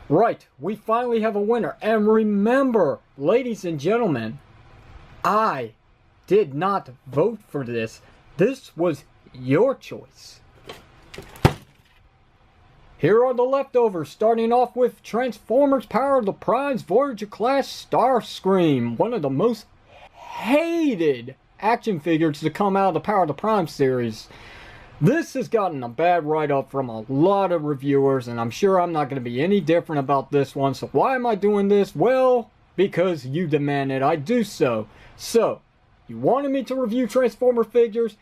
Right, we finally have a winner. And remember, ladies and gentlemen, I did not vote for this. This was your choice. Here are the leftovers, starting off with Transformers Power of the Primes Voyager class Starscream, one of the most hated action figures to come out of the Power of the Prime series. This has gotten a bad write-up from a lot of reviewers, and I'm sure I'm not going to be any different about this one. So why am I doing this? Well, because you demanded I do so. So, you wanted me to review Transformer figures?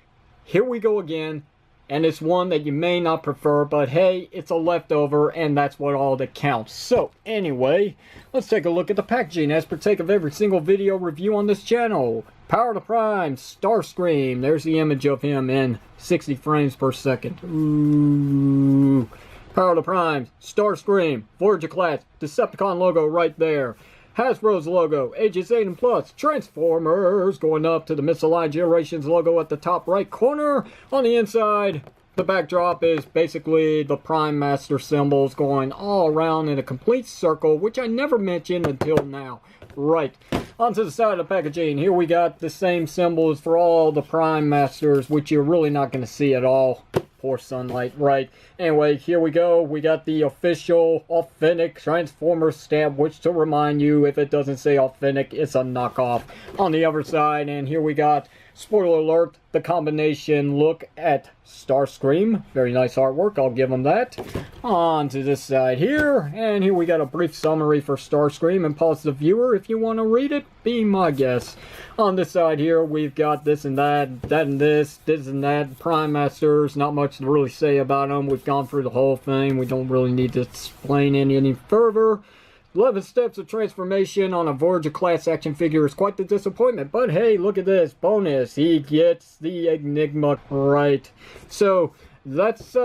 Here we go again. And it's one that you may not prefer, but hey, it's a leftover, and that's what all that counts. So, anyway, let's take a look at the packaging as partake of every single video review on this channel. Power of the Prime, Starscream. There's the image of him in 60 frames per second. Ooh. Power of the Prime, Starscream, Voyager class, Decepticon logo right there. Hasbro's logo, ages 8 and plus, Transformers, going up to the Misaligned Generations logo at the top right corner. On the inside, the backdrop is basically the Prime Master symbols going all around in a complete circle, which I never mentioned until now. Right, onto the side of the packaging, here we got the same symbols for all the Prime Masters, which you're really not going to see at all. Poor sunlight, right. Anyway, here we go. We got the official, authentic Transformers stamp, which, to remind you, if it doesn't say authentic, it's a knockoff. On the other side, and here we got, spoiler alert, the combination look at Starscream. Very nice artwork, I'll give them that. On to this side here, and here we got a brief summary for Starscream, and pause the viewer if you want to read it, be my guest. On this side here, we've got this and that, that and this and that, Prime Masters, not much to really say about them. We've gone through the whole thing, we don't really need to explain any further. 11 steps of transformation on a Voyager class action figure is quite the disappointment, but hey, look at this, bonus, he gets the Enigma right. So, that's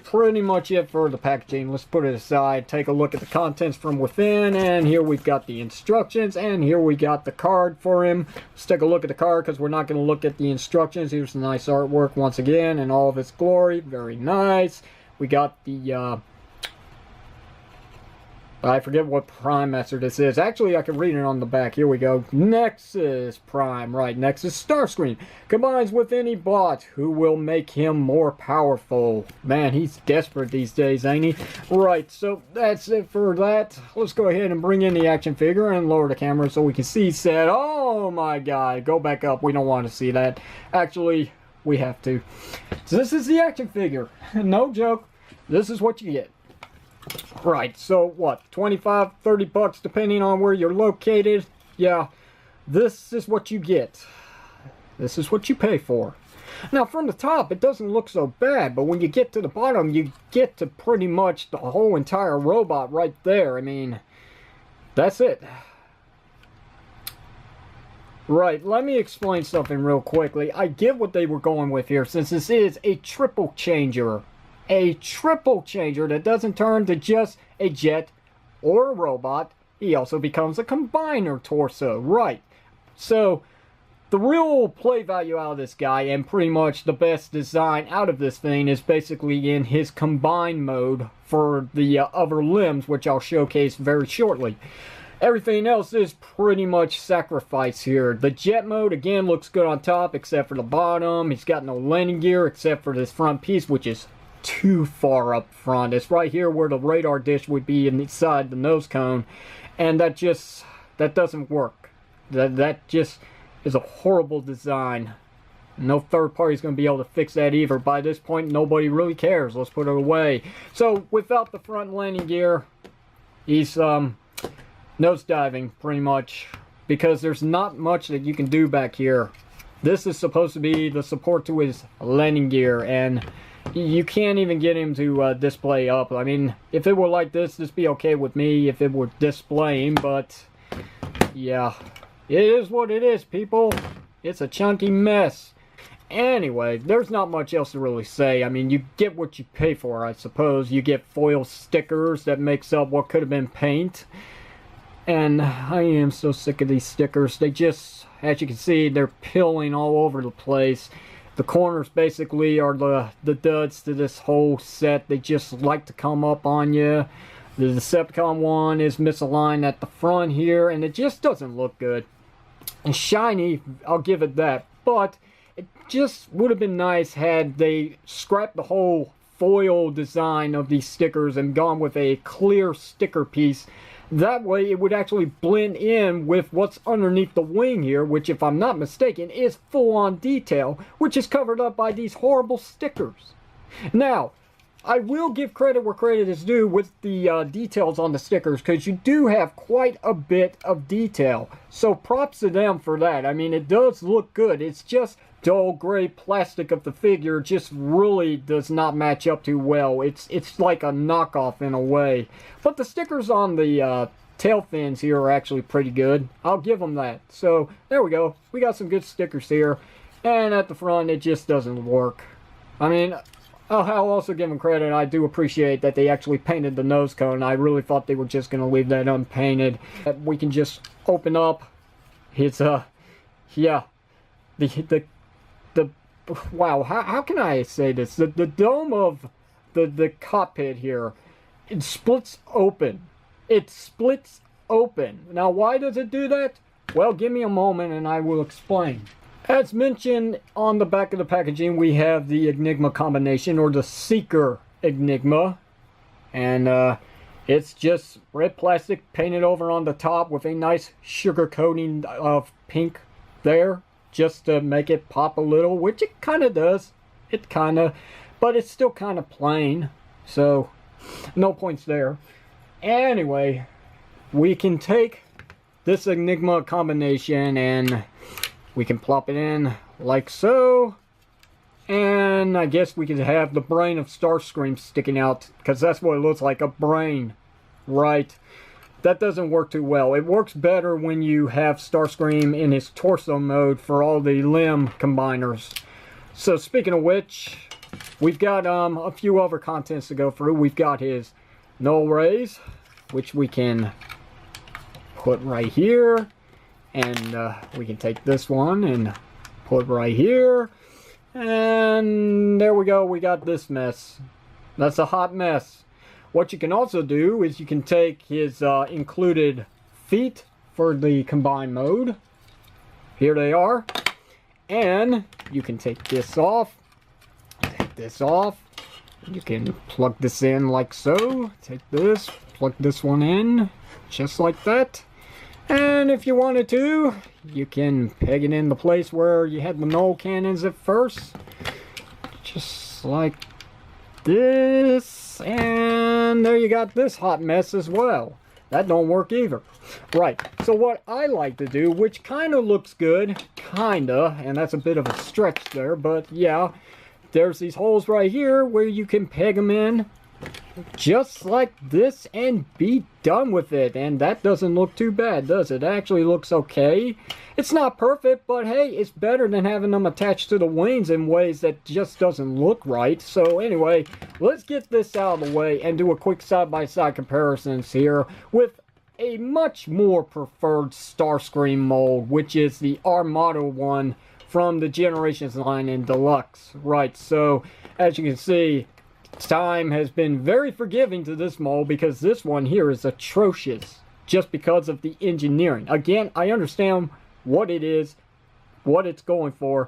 pretty much it for the packaging. Let's put it aside, take a look at the contents from within, and here we've got the instructions, and here we got the card for him. Let's take a look at the card, because we're not going to look at the instructions. Here's the nice artwork once again, in all of its glory, very nice. We got the, I forget what Prime Master this is. Actually, I can read it on the back. Here we go. Nexus Prime. Right, Nexus Starscream. Combines with any bot who will make him more powerful. Man, he's desperate these days, ain't he? Right, so that's it for that. Let's go ahead and bring in the action figure and lower the camera so we can see said. Oh my god. Go back up. We don't want to see that. Actually, we have to. So this is the action figure. No joke. This is what you get. Right, so what, 25, 30 bucks depending on where you're located? Yeah, this is what you get. This is what you pay for. Now, from the top, it doesn't look so bad, but when you get to the bottom, you get to pretty much the whole entire robot right there. I mean, that's it. Right, let me explain something real quickly. I get what they were going with here, since this is a triple changer. A triple changer that doesn't turn to just a jet or a robot. He also becomes a combiner torso. Right. So, the real play value out of this guy, and pretty much the best design out of this thing, is basically in his combine mode for the other limbs, which I'll showcase very shortly. Everything else is pretty much sacrifice here. The jet mode, again, looks good on top, except for the bottom. He's got no landing gear, except for this front piece, which is too far up front. It's right here where the radar dish would be inside the nose cone, and that doesn't work. That just is a horrible design. No third party is going to be able to fix that either. By this point, nobody really cares. Let's put it away. So without the front landing gear, he's nosediving pretty much, because there's not much that you can do back here. This is supposed to be the support to his landing gear, and you can't even get him to display up. I mean, if it were like this, this would be okay with me if it were displaying, but yeah, it is what it is, people. It's a chunky mess. Anyway, there's not much else to really say. I mean, you get what you pay for, I suppose. You get foil stickers that makes up what could have been paint. And I am so sick of these stickers. They just, as you can see, they're peeling all over the place. The corners basically are the duds to this whole set. They just like to come up on you. The Decepticon one is misaligned at the front here, and it just doesn't look good. And shiny, I'll give it that, but it just would have been nice had they scrapped the whole foil design of these stickers and gone with a clear sticker piece. That way it would actually blend in with what's underneath the wing here, which, if I'm not mistaken, is full-on detail, which is covered up by these horrible stickers. Now, I will give credit where credit is due with the details on the stickers, because you do have quite a bit of detail. So props to them for that. I mean, it does look good. It's just dull gray plastic of the figure just really does not match up too well. It's like a knockoff in a way. But the stickers on the tail fins here are actually pretty good. I'll give them that. So there we go. We got some good stickers here. And at the front, it just doesn't work. I mean, I'll also give them credit. I do appreciate that they actually painted the nose cone. I really thought they were just going to leave that unpainted. We can just open up his, yeah, the wow, how can I say this? The dome of the cockpit here, it splits open. It splits open. Now, why does it do that? Well, give me a moment and I will explain. As mentioned on the back of the packaging, we have the Enigma combination, or the Seeker Enigma. And it's just red plastic painted over on the top with a nice sugar coating of pink there, just to make it pop a little, which it kind of does. But it's still kind of plain, so no points there. Anyway, we can take this Enigma combination and we can plop it in like so, and I guess we could have the brain of Starscream sticking out, because that's what it looks like, a brain, right? That doesn't work too well. It works better when you have Starscream in his torso mode for all the limb combiners. So speaking of which, we've got a few other contents to go through. We've got his null rays, which we can put right here. And we can take this one and put right here. And there we go. We got this mess. That's a hot mess. What you can also do is you can take his included feet for the combined mode. Here they are. And you can take this off. Take this off. You can plug this in like so. Take this. Plug this one in. Just like that. And if you wanted to, you can peg it in the place where you had the null cannons at first. Just like this. And there you got this hot mess as well. That don't work either. Right, so what I like to do, which kind of looks good, kinda, and that's a bit of a stretch there, but yeah, there's these holes right here where you can peg them in. Just like this and be done with it. And that doesn't look too bad, does it? It actually looks okay. It's not perfect, but hey, it's better than having them attached to the wings in ways that just doesn't look right. So anyway, let's get this out of the way and do a quick side-by-side comparisons here with a much more preferred Starscream mold, which is the Armada one from the Generations line in Deluxe. Right, so as you can see, time has been very forgiving to this mold, because this one here is atrocious just because of the engineering. Again, I understand what it is, what it's going for.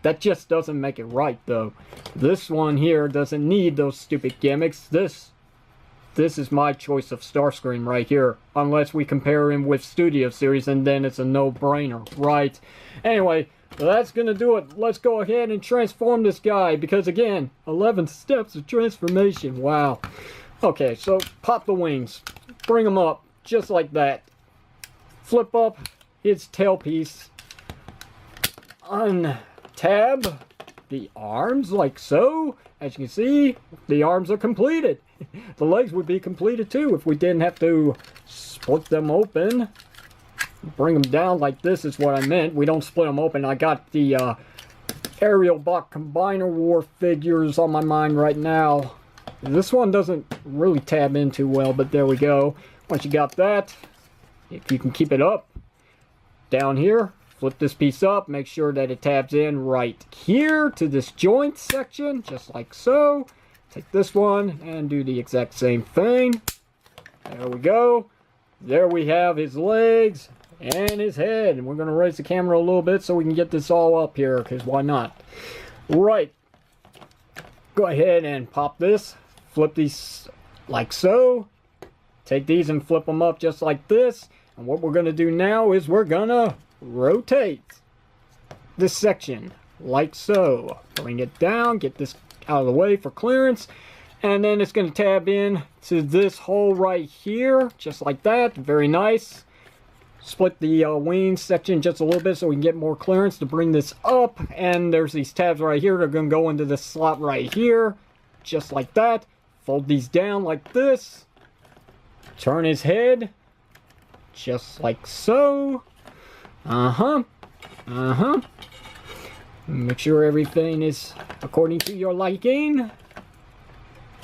That just doesn't make it right, though. This one here doesn't need those stupid gimmicks. This is my choice of Starscream right here, unless we compare him with Studio Series, and then it's a no-brainer, right? Anyway, that's gonna do it. Let's go ahead and transform this guy, because again, 11 steps of transformation. Wow. Okay, so pop the wings, bring them up just like that, flip up his tailpiece, untab the arms like so. As you can see, the arms are completed. The legs would be completed too if we didn't have to split them open. Bring them down like this is what I meant. We don't split them open. I got the Aerial Bot Combiner War figures on my mind right now. This one doesn't really tab in too well, but there we go. Once you got that, if you can keep it up, down here, flip this piece up, make sure that it tabs in right here to this joint section, just like so. Take this one and do the exact same thing. There we go. There we have his legs and his head. And we're going to raise the camera a little bit so we can get this all up here, because why not? Right. Go ahead and pop this. Flip these like so. Take these and flip them up just like this. And what we're going to do now is we're going to rotate this section like so. Bring it down. Get this out of the way for clearance. And then it's going to tab in to this hole right here, just like that. Very nice. Split the wing section just a little bit so we can get more clearance to bring this up. And there's these tabs right here that are going to go into this slot right here, just like that. Fold these down like this. Turn his head, just like so. Make sure everything is according to your liking.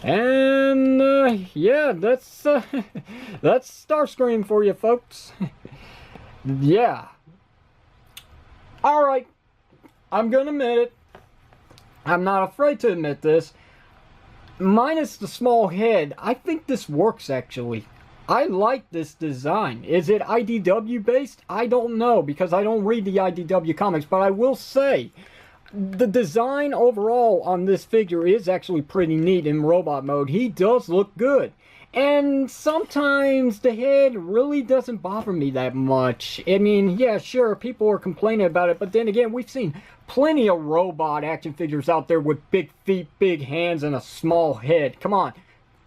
And yeah, that's Starscream for you folks. Yeah. Alright, I'm gonna admit it. I'm not afraid to admit this. Minus the small head, I think this works actually. I like this design. Is it IDW based? I don't know, because I don't read the IDW comics, but I will say the design overall on this figure is actually pretty neat in robot mode. He does look good. And sometimes the head really doesn't bother me that much. I mean, yeah, sure, people are complaining about it, but then again, we've seen plenty of robot action figures out there with big feet, big hands, and a small head. Come on,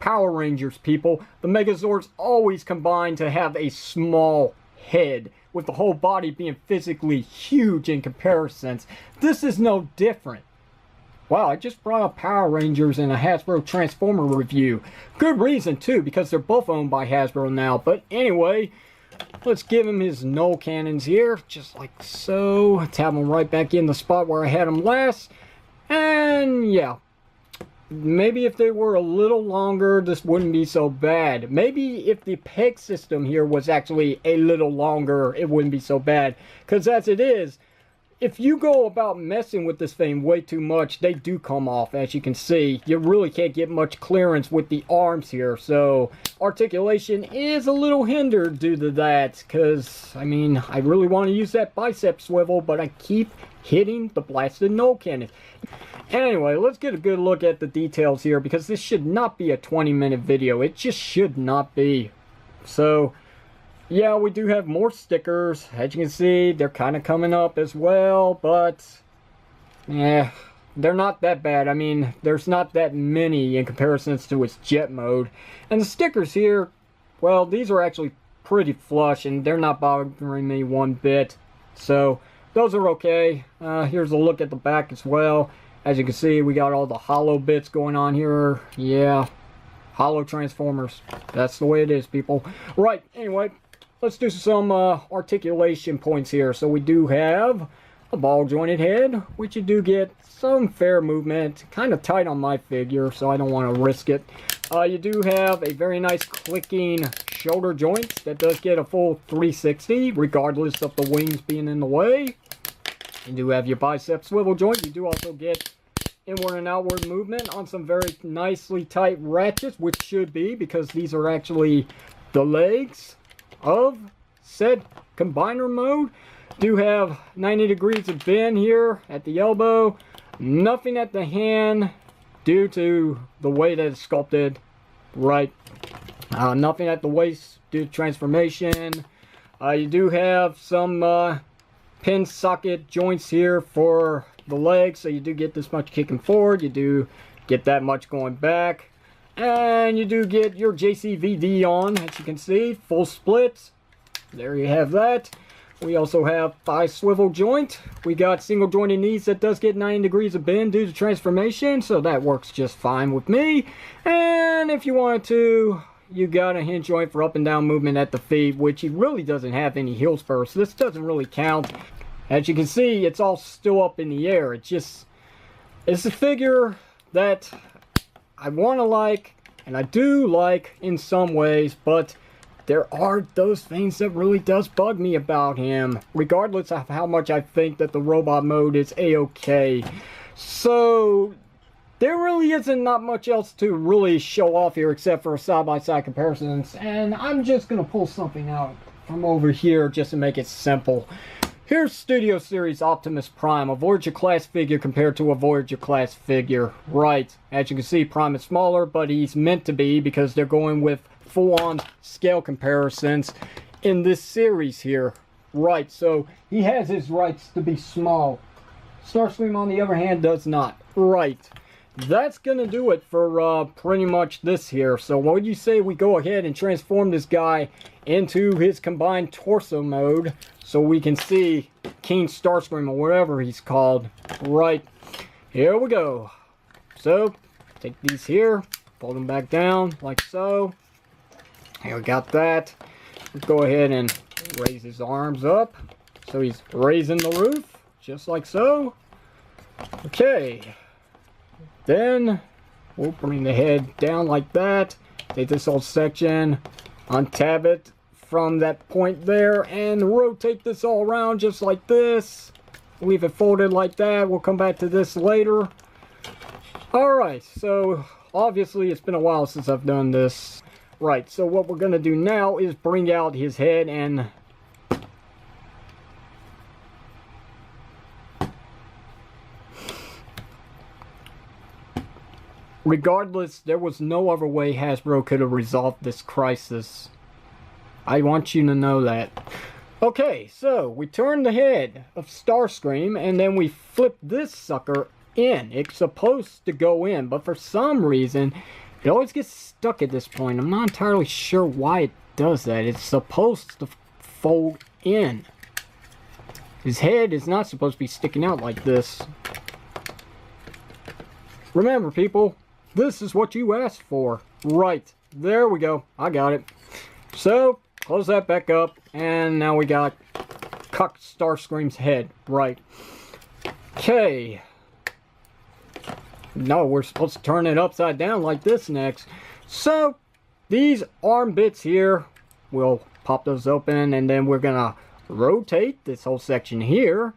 Power Rangers, people. The Megazords always combine to have a small head, with the whole body being physically huge in comparisons. This is no different. Wow, I just brought up Power Rangers in a Hasbro Transformer review. Good reason, too, because they're both owned by Hasbro now. But anyway, let's give him his null cannons here, just like so. Let's have them right back in the spot where I had them last. And yeah, maybe if they were a little longer, this wouldn't be so bad. Maybe if the peg system here was actually a little longer, it wouldn't be so bad. Because as it is, if you go about messing with this thing way too much, they do come off, as you can see. You really can't get much clearance with the arms here. So articulation is a little hindered due to that. Because, I mean, I really want to use that bicep swivel, but I keep hitting the blasted null cannon. Anyway, let's get a good look at the details here, because this should not be a 20-minute video. It just should not be. So, yeah, we do have more stickers. As you can see, they're kind of coming up as well, but yeah, they're not that bad. I mean, there's not that many in comparison to its jet mode. And the stickers here, well, these are actually pretty flush, and they're not bothering me one bit. So, those are okay. Here's a look at the back as well. As you can see, we got all the hollow bits going on here. Yeah, hollow Transformers. That's the way it is, people. Right, anyway, let's do some articulation points here. So we do have a ball jointed head, which you do get some fair movement. Kind of tight on my figure, so I don't want to risk it. You do have a very nice clicking shoulder joint that does get a full 360, regardless of the wings being in the way. You do have your bicep swivel joint. You do also get inward and outward movement on some very nicely tight ratchets, which should be, because these are actually the legs of said combiner mode. Do have 90 degrees of bend here at the elbow. Nothing at the hand due to the way that it's sculpted. Right. Nothing at the waist due to transformation. You do have some pin socket joints here for the legs, so you do get this much kicking forward, you do get that much going back, and you do get your JCVD on, as you can see, full splits. There you have that. We also have thigh swivel joint. We got single jointed knees that does get 90 degrees of bend due to transformation, so that works just fine with me. And if you wanted to, you got a hinge joint for up and down movement at the feet, which he really doesn't have any heel spurs, so this doesn't really count. As you can see, it's all still up in the air. It's a figure that I want to like, and I do like in some ways, but there are those things that really does bug me about him, regardless of how much I think that the robot mode is a-okay. So there really isn't not much else to really show off here except for side-by-side comparisons. And I'm just going to pull something out from over here just to make it simple. Here's Studio Series Optimus Prime, a Voyager class figure compared to a Voyager class figure. Right, as you can see, Prime is smaller, but he's meant to be because they're going with full-on scale comparisons in this series here. Right, so he has his rights to be small. Starscream, on the other hand, does not. Right. That's gonna do it for pretty much this here. So what would you say we go ahead and transform this guy into his combined torso mode so we can see King Starscream or whatever he's called. Right. Here we go. So take these here, fold them back down like so. Here we got that. Let's go ahead and raise his arms up so he's raising the roof just like so. Okay, then we'll bring the head down like that, take this whole section, untab it from that point there, and rotate this all around just like this. Leave it folded like that. We'll come back to this later. Alright, so obviously it's been a while since I've done this. Right, so what we're going to do now is bring out his head and regardless, there was no other way Hasbro could have resolved this crisis. I want you to know that. Okay, so we turn the head of Starscream and then we flip this sucker in. It's supposed to go in, but for some reason, it always gets stuck at this point. I'm not entirely sure why it does that. It's supposed to fold in. His head is not supposed to be sticking out like this. Remember, people, this is what you asked for. Right. There we go. I got it. So, close that back up. And now we got Cuck Starscream's head. Right. Okay. No, we're supposed to turn it upside down like this next. So, these arm bits here, we'll pop those open. And then we're going to rotate this whole section here.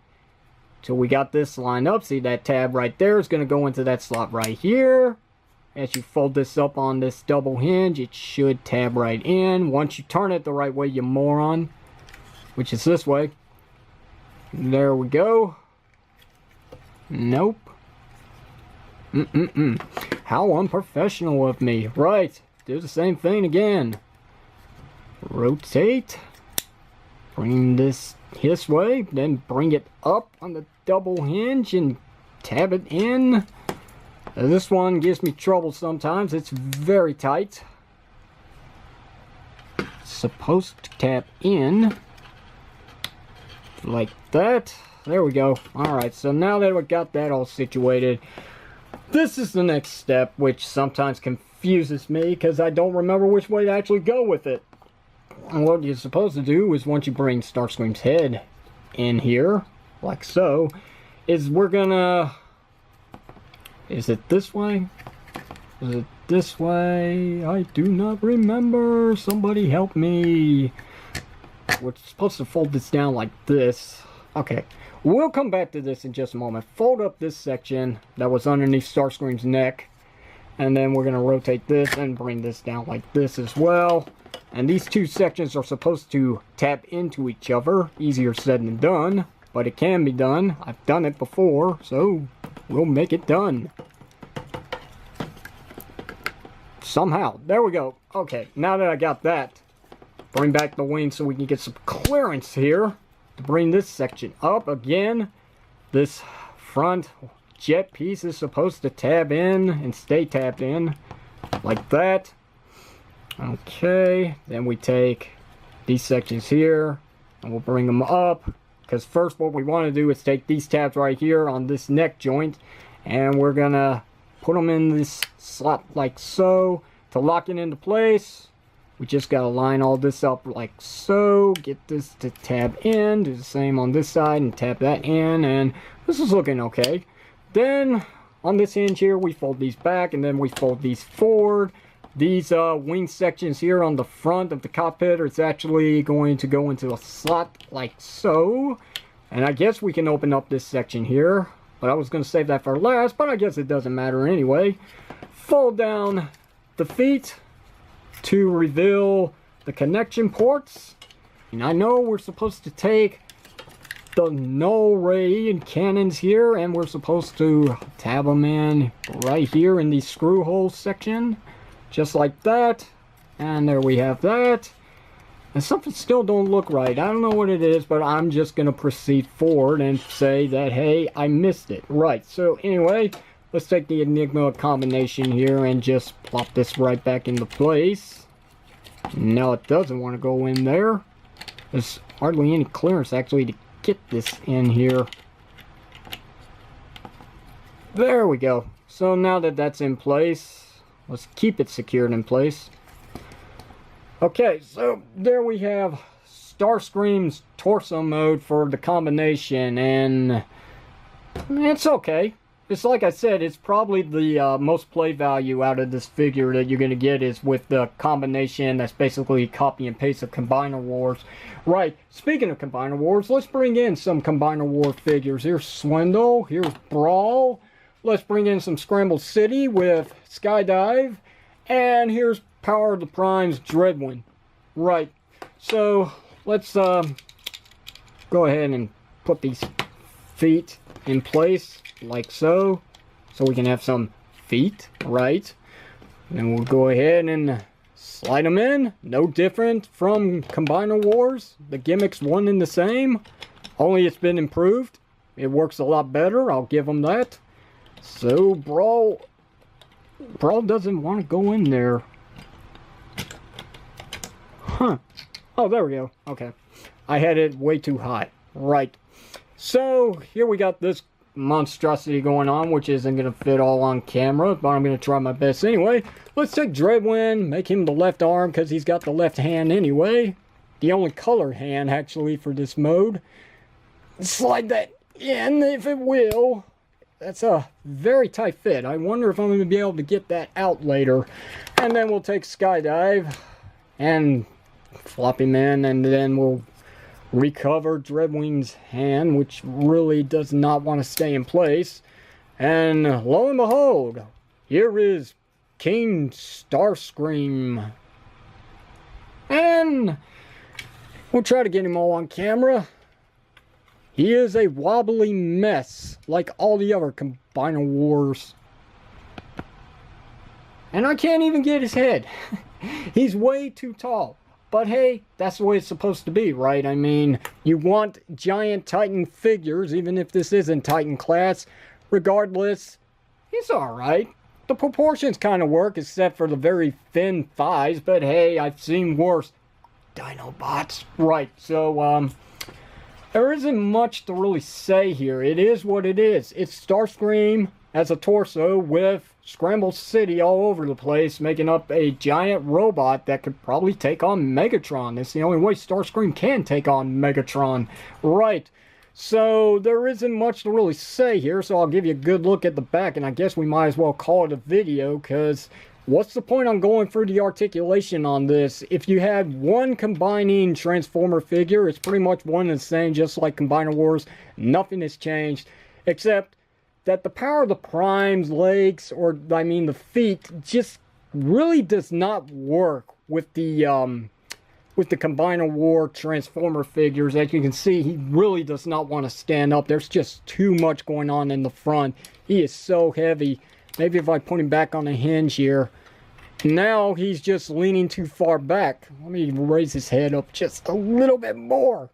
So we got this lined up. See, that tab right there is going to go into that slot right here. As you fold this up on this double hinge, it should tab right in. Once you turn it the right way, you moron. Which is this way. There we go. Nope. How unprofessional of me. Right. Do the same thing again. Rotate. Bring this way. Then bring it up on the double hinge and tab it in. This one gives me trouble sometimes. It's very tight. It's supposed to tap in like that. There we go. Alright, so now that we've got that all situated, this is the next step, which sometimes confuses me because I don't remember which way to actually go with it. And what you're supposed to do is once you bring Starscream's head in here, like so, is we're gonna... Is it this way? Is it this way? I do not remember. Somebody help me. We're supposed to fold this down like this. Okay. We'll come back to this in just a moment. Fold up this section that was underneath Starscream's neck. And then we're going to rotate this and bring this down like this as well. And these two sections are supposed to tap into each other. Easier said than done. But it can be done. I've done it before. So we'll make it done. Somehow. There we go. Okay, now that I got that, bring back the wing so we can get some clearance here to bring this section up again. This front jet piece is supposed to tab in and stay tapped in like that. Okay, then we take these sections here and we'll bring them up. Because first what we want to do is take these tabs right here on this neck joint and we're going to put them in this slot like so. To lock it into place, we just got to line all this up like so. Get this to tab in. Do the same on this side and tap that in. And this is looking okay. Then on this hinge here, we fold these back and then we fold these forward. These wing sections here on the front of the cockpit are actually going to go into a slot like so. And I guess we can open up this section here but I was going to save that for last, but I guess it doesn't matter anyway. Fold down the feet to reveal the connection ports. And I know we're supposed to take the null ray and cannons here, and we're supposed to tab them in right here in the screw hole section, just like that. And there we have that. And something still don't look right. I don't know what it is, but I'm just going to proceed forward and say that, hey, I missed it. Right, so anyway, let's take the Enigma combination here and just plop this right back into place. Now it doesn't want to go in there. There's hardly any clearance actually to get this in here. There we go. So now that that's in place, let's keep it secured in place. Okay, so there we have Starscream's torso mode for the combination, and it's okay. It's like I said, it's probably the most play value out of this figure that you're going to get is with the combination that's basically copy and paste of Combiner Wars. Right, speaking of Combiner Wars, let's bring in some Combiner War figures. Here's Swindle, here's Brawl. Let's bring in some Scramble City with Skydive, and here's Power of the Primes Dreadwind. Right, so let's go ahead and put these feet in place like so we can have some feet, right? And we'll go ahead and slide them in. No different from Combiner Wars. The gimmick's one and the same, only it's been improved. It works a lot better, I'll give them that. So Brawl doesn't want to go in there. Huh. Oh, there we go. Okay. I had it way too high. Right. So, here we got this monstrosity going on, which isn't going to fit all on camera, but I'm going to try my best anyway. Let's take Dreadwind, make him the left arm, because he's got the left hand anyway. The only color hand, actually, for this mode. Slide that in, if it will. That's a very tight fit. I wonder if I'm going to be able to get that out later. And then we'll take Skydive and flop him in, and then we'll recover Dreadwing's hand, which really does not want to stay in place. And lo and behold, here is King Starscream. And we'll try to get him all on camera. He is a wobbly mess, like all the other Combiner Wars. And I can't even get his head. He's way too tall. But hey, that's the way it's supposed to be, right? I mean, you want giant Titan figures, even if this isn't Titan class. Regardless, he's alright. The proportions kind of work, except for the very thin thighs. But hey, I've seen worse Dinobots. Right, so, there isn't much to really say here. It is what it is. It's Starscream as a torso with Scramble City all over the place, making up a giant robot that could probably take on Megatron. That's the only way Starscream can take on Megatron. Right. So there isn't much to really say here, so I'll give you a good look at the back, and I guess we might as well call it a video, because what's the point on going through the articulation on this? If you had one combining Transformer figure, it's pretty much one and the same, just like Combiner Wars. Nothing has changed, except that the Power of the Prime's legs, or I mean the feet, just really does not work with the Combiner War Transformer figures. As you can see, he really does not want to stand up. There's just too much going on in the front. He is so heavy. Maybe if I put him back on a hinge here. Now he's just leaning too far back. Let me raise his head up just a little bit more.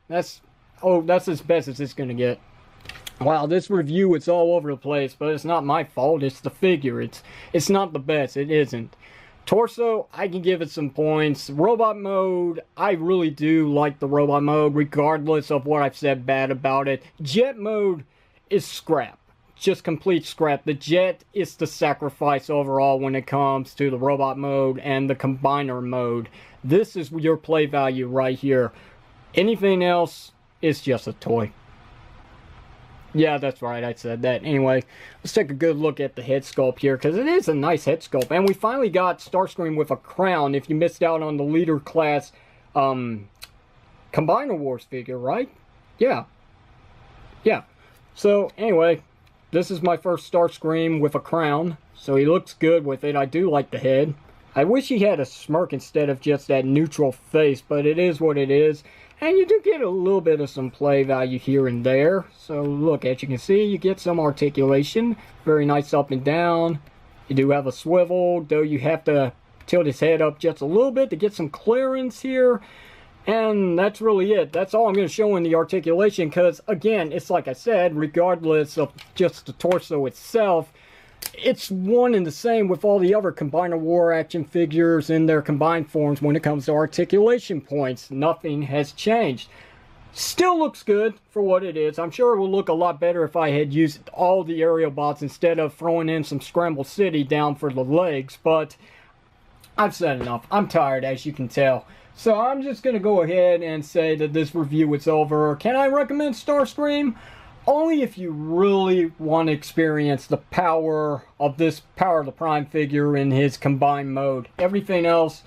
That's as best as it's going to get. Wow, this review, it's all over the place, but it's not my fault. It's the figure. It's not the best. It isn't. Torso, I can give it some points. Robot mode, I really do like the robot mode, regardless of what I've said bad about it. Jet mode is scrap. Just complete scrap. The jet is the sacrifice overall when it comes to the robot mode and the combiner mode. This is your play value right here. Anything else is just a toy. Yeah, that's right, I said that. Anyway, let's take a good look at the head sculpt here, because it is a nice head sculpt. And we finally got Starscream with a crown, if you missed out on the leader class Combiner Wars figure, right? Yeah. So anyway, this is my first Starscream with a crown, so he looks good with it. I do like the head. I wish he had a smirk instead of just that neutral face, but it is what it is. And you do get a little bit of some play value here and there. So look, as you can see, you get some articulation. Very nice up and down. You do have a swivel, though you have to tilt his head up just a little bit to get some clearance here. And that's really it. That's all I'm going to show in the articulation, because again, it's like I said, regardless of just the torso itself, it's one and the same with all the other Combiner War action figures in their combined forms when it comes to articulation points. Nothing has changed. Still looks good for what it is. I'm sure it will look a lot better if I had used all the aerial bots instead of throwing in some Scramble City down for the legs, but I've said enough. I'm tired, as you can tell. So I'm just going to go ahead and say that this review is over. Can I recommend Starscream? Only if you really want to experience the power of this Power of the Prime figure in his combined mode. Everything else,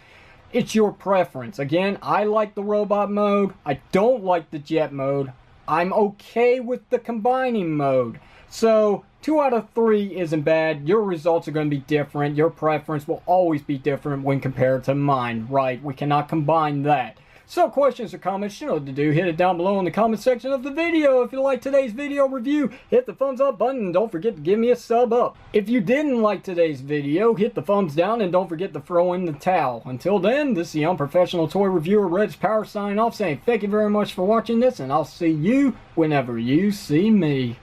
it's your preference. Again, I like the robot mode. I don't like the jet mode. I'm okay with the combining mode. So 2 out of 3 isn't bad. Your results are going to be different. Your preference will always be different when compared to mine. Right, we cannot combine that. So questions or comments, you know what to do. Hit it down below in the comment section of the video. If you like today's video review, hit the thumbs up button and don't forget to give me a sub up. If you didn't like today's video, hit the thumbs down and don't forget to throw in the towel. Until then, this is the Unprofessional Toy Reviewer Red's Power signing off saying thank you very much for watching this, and I'll see you whenever you see me.